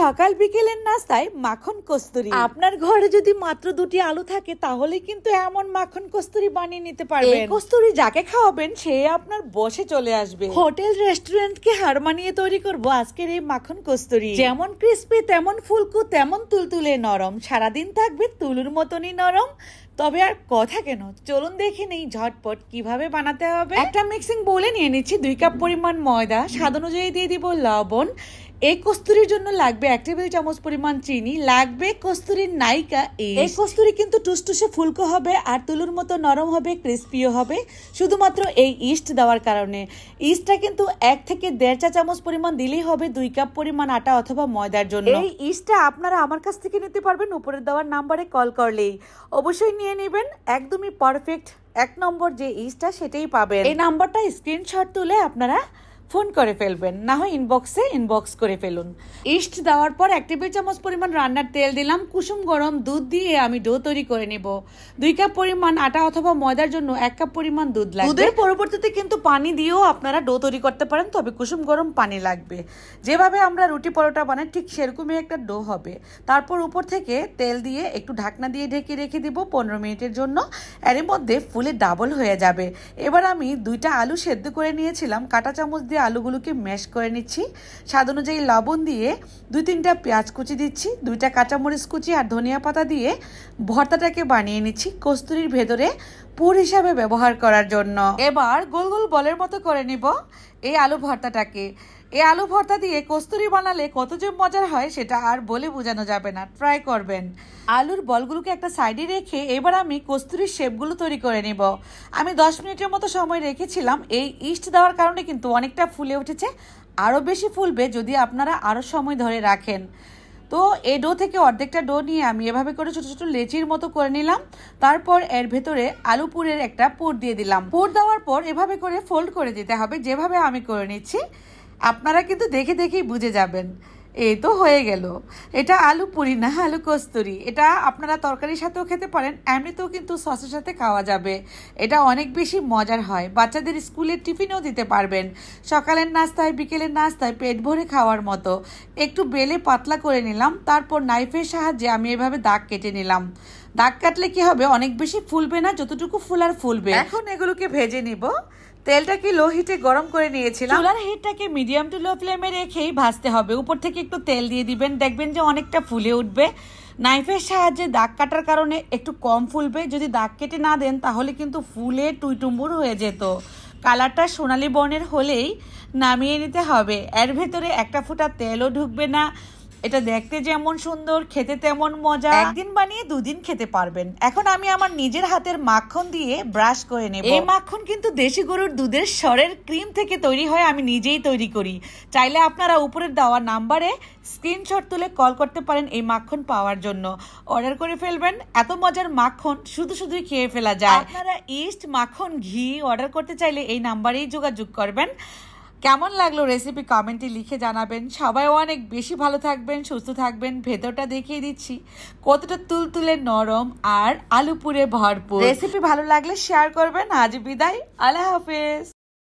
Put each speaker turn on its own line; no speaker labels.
সকাল বিকেলের নাস্তায় মাখন কস্তুরি। আপনার ঘরে যদি মাত্র দুটি আলু থাকে তাহলে কিন্তু এমন মাখন কস্তুরি বানিয়ে নিতে পারবেন। এই কস্তুরি যাকে খাওয়াবেন সে আপনার বসে চলে আসবে। হোটেল রেস্টুরেন্টকে হার মানিয়ে তৈরি করব আজকের এই মাখন কস্তুরি। যেমন ক্রিস্পি তেমন ফুলকো তেমন তুলতুলে নরম, সারাদিন থাকবে তুলুর মতনই নরম। তবে আর কথা কেন, চলুন দেখে নেই ঝটপট কিভাবে বানাতে হবে। একটা মিক্সিং বোলে নিয়ে নিচ্ছি 2 কাপ পরিমাণ ময়দা, স্বাদ অনুযায়ী দিয়ে দিব লবণ। এই কস্তুরির জন্য লাগবে 1 টেবিল চামচ পরিমাণ চিনি, লাগবে কস্তুরির নায়িকা ইস্ট। এই কস্তুরি কিন্তু টুসটুসে ফুলকো হবে আর তুলুর মতো নরম হবে, ক্রিস্পিও হবে শুধুমাত্র এই ইস্ট দেওয়ার কারণে। ইস্টটা কিন্তু 1 থেকে 1.5 চা চামচ পরিমাণ দিলেই হবে 2 কাপ পরিমাণ আটা অথবা ময়দার জন্য। এই ইস্টটা আপনারা আমার কাছ থেকে নিতে পারবেন উপরে দেওয়ার নাম্বারে কল করলেই। অবশ্যই নিয়ে নেবেন, একদমই পারফেক্ট 1 নম্বর যে ইস্টটা সেটাই পাবেন। এই নাম্বারটা স্ক্রিনশট তুলে আপনারা ফোন করে ফেলবেন, না হয় ইনবক্স করে ফেলুন। ইস্ট দেওয়ার পর 1 টেবিল চামচ পরিমাণ রান্নার তেল দিলাম, কুসুম গরম দুধ দিয়ে আমি ডো তৈরি করে নেব। 2 কাপ পরিমাণ আটা অথবা ময়দার জন্য 1 কাপ পরিমাণ দুধ লাগবে। দুধের পরবর্তীতে কিন্তু পানি দিয়েও আপনারা ডো তৈরি করতে পারেন, তবে কুসুম গরম পানি লাগবে। যেভাবে আমরা রুটি পরোটা বানাই ঠিক সেরকমই একটা ডো হবে। তারপর উপর থেকে তেল দিয়ে একটু ঢাকনা দিয়ে ঢেকে রেখে দিব 15 মিনিটের জন্য। এর মধ্যে ফুলে ডাবল হয়ে যাবে। এবার আমি 2টা আলু সেদ্ধ করে নিয়েছিলাম, কাঁটা চামচ দিয়ে আলুগুলোকে ম্যাশ করে নিচ্ছি। স্বাদ অনুযায়ী লবণ দিয়ে 2-3টা পেঁয়াজ কুচি দিচ্ছি, 2টা কাঁচামরিচ কুচি আর ধনিয়া পাতা দিয়ে ভর্তাটাকে বানিয়ে নিচ্ছি কস্তুরির ভেতরে পুর হিসাবে ব্যবহার করার জন্য। এবার গোল গোল বলের মতো করে নিব এই আলু ভর্তাটাকে। এই আলু ভর্তা দিয়ে কস্তুরি বানালে কত যে মজার হয় সেটা আর বলে বোঝানো যাবে না, ট্রাই করবেন। আলুর বলগুলোকে একটা সাইডে রেখে এবার আমি কস্তুরির শেপগুলো তৈরি করে নেব। আমি 10 মিনিটের মতো সময় রেখেছিলাম। এই ইস্ট দেওয়ার কারণে কিন্তু অনেকটা ফুলে উঠেছে, আরও বেশি ফুলবে যদি আপনারা আরও সময় ধরে রাখেন। তো এই ডো থেকে অর্ধেকটা ডো নিয়ে আমি এভাবে করে ছোট ছোট লেচির মতো করে নিলাম। তারপর এর ভেতরে আলু পুরের একটা পুর দিয়ে দিলাম। পুর দেওয়ার পর এভাবে করে ফোল্ড করে দিতে হবে, যেভাবে আমি করে নিচ্ছি। আপনারা কিন্তু দেখে দেখেই বুঝে যাবেন। এই তো হয়ে গেল। এটা আলু পুরি না, আলু কস্তুরি। এটা আপনারা তরকারির সাথেও খেতে পারেন, এমনিতেও কিন্তু সসের সাথে খাওয়া যাবে। এটা অনেক বেশি মজার হয়, বাচ্চাদের স্কুলের টিফিনেও দিতে পারবেন। সকালের নাস্তায় বিকেলের নাস্তায় পেট ভরে খাওয়ার মতো। একটু বেলে পাতলা করে নিলাম, তারপর নাইফের সাহায্যে আমি এভাবে দাগ কেটে নিলাম। দাগ কাটলে কি হবে, অনেক বেশি ফুলবে না, যতটুকু ফুলার ফুলবে। এখন এগুলোকে ভেজে নিব। তেলটাকে লো হিটে গরম করে নিয়েছিলাম। চুলার হিটটাকে মিডিয়াম টু লো ফ্লেমে রেখেই ভাজতে হবে। উপর থেকে একটু তেল দিয়ে দিবেন, দেখবেন যে অনেকটা ফুলে উঠবে। নাইফের সাহায্যে দাগ কাটার কারণে একটু কম ফুলবে। যদি দাগ কেটে না দেন তাহলে কিন্তু ফুলে টুইটুম্বুর হয়ে যেত। কালারটা সোনালি বর্ণের হলেই নামিয়ে নিতে হবে। এর ভেতরে একটা ফোঁটা তেলও ঢুকবে না। এটা দেখতে যেমন সুন্দর, খেতে তেমন মজা। একদিন বানিয়ে 2 দিন খেতে পারবেন। এখন আমি আমার নিজের হাতের মাখন দিয়ে ব্রাশ করে নেব। এই মাখন কিন্তু দেশি গরুর দুধের সরের ক্রিম থেকে তৈরি হয়, আমি নিজেই তৈরি করি। চাইলে আপনারা উপরের দেওয়া নাম্বারে স্ক্রিনশট তুলে কল করতে পারেন এই মাখন পাওয়ার জন্য। অর্ডার করে ফেলবেন। এত মজার মাখন শুধুই খেয়ে ফেলা যায়। আপনারা ইস্ট, মাখন, ঘি অর্ডার করতে চাইলে এই নাম্বারেই যোগাযোগ করবেন। কেমন লাগলো রেসিপি কমেন্টে লিখে জানাবেন। সবাই অনেক বেশি ভালো থাকবেন, সুস্থ থাকবেন। ভেতরটা দেখিয়ে দিচ্ছি কতটা তুলতুলে নরম আর আলু পুরে ভরপুর। রেসিপি ভালো লাগলে শেয়ার করবেন। আজ বিদায়, আল্লাহ হাফেজ।